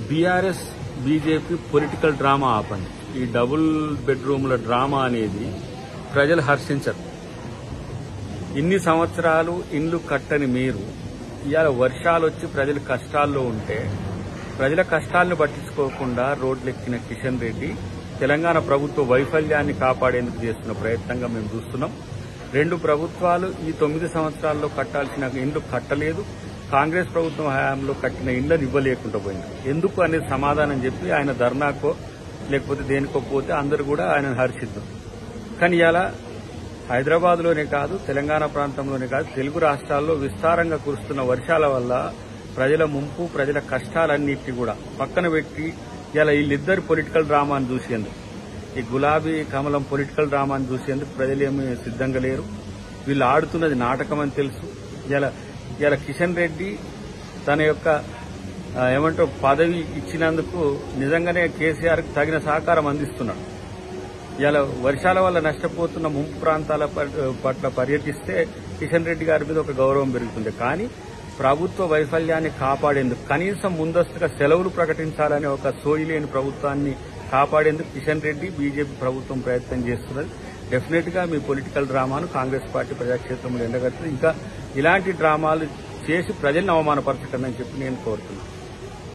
BRS BJP political drama ఆపండి. ఈ double బెడ్రూమ్ల drama అనేది ప్రజలు హర్షించరు. ఇన్ని సంవత్సరాలు ఇండ్లు కట్టని మీరు ఇవాళ వర్షాలు వచ్చి ప్రజలు కష్టాల్లో ఉంటే ప్రజల కష్టాలను పట్టించుకోకుండా రోడ్లెక్కిన కిషన్ రెడ్డి తెలంగాణ ప్రభుత్వ వైఫల్యాన్ని కాపాడేందుకు చేస్తున్న ప్రయత్నంగా మేము చూస్తున్నాం. 2 ప్రభుత్వాలు ఈ 9 సంవత్సరాల్లో కట్టాల్సిన ఇండ్లు కట్టలేదు. కాంగ్రెస్ ప్రభుత్వం హయాంలో కట్టిన ఇండ్లను ఇవ్వలేకుండా పోయింది. ఎందుకు అనేది సమాధానం చెప్పి ఆయన ధర్నాకో లేకపోతే దేనికో పోతే అందరూ కూడా ఆయన హర్షిద్దాం. కానీ ఇలా హైదరాబాద్లోనే కాదు, తెలంగాణ ప్రాంతంలోనే కాదు, తెలుగు రాష్ట్రాల్లో విస్తారంగా కురుస్తున్న వర్షాల వల్ల ప్రజల ముంపు, ప్రజల కష్టాలన్నింటినీ కూడా పక్కన పెట్టి ఇలా వీళ్ళిద్దరు పొలిటికల్ డ్రామాను చూసేందుకు, ఈ గులాబీ కమలం పొలిటికల్ డ్రామాను చూసేందుకు ప్రజలేమీ సిద్ధంగా లేరు. వీళ్ళు ఆడుతున్నది నాటకం అని తెలుసు. ఇలా కిషన్ రెడ్డి తన యొక్క పదవి ఇచ్చినందుకు నిజంగానే కేసీఆర్కి తగిన సహకారం అందిస్తున్నాడు. ఇలా వర్షాల వల్ల నష్టపోతున్న ముంపు ప్రాంతాల పట్ల పర్యటిస్తే కిషన్ రెడ్డి గారి మీద ఒక గౌరవం పెరుగుతుంది. కానీ ప్రభుత్వ వైఫల్యాన్ని కాపాడేందుకు కనీసం ముందస్తుగా సెలవులు ప్రకటించాలనే ఒక సోయిలేని ప్రభుత్వాన్ని కాపాడేందుకు కిషన్ రెడ్డి బీజేపీ ప్రభుత్వం ప్రయత్నం చేస్తున్నది. డెఫినెట్ గా మీ పొలిటికల్ డ్రామాను కాంగ్రెస్ పార్టీ ప్రజాక్షేత్రంలో ఎండగడుతుంది. ఇంకా ఇలాంటి డ్రామాలు చేసి ప్రజలను అవమానపరచకండి అని చెప్పి నేను కోరుతున్నాను.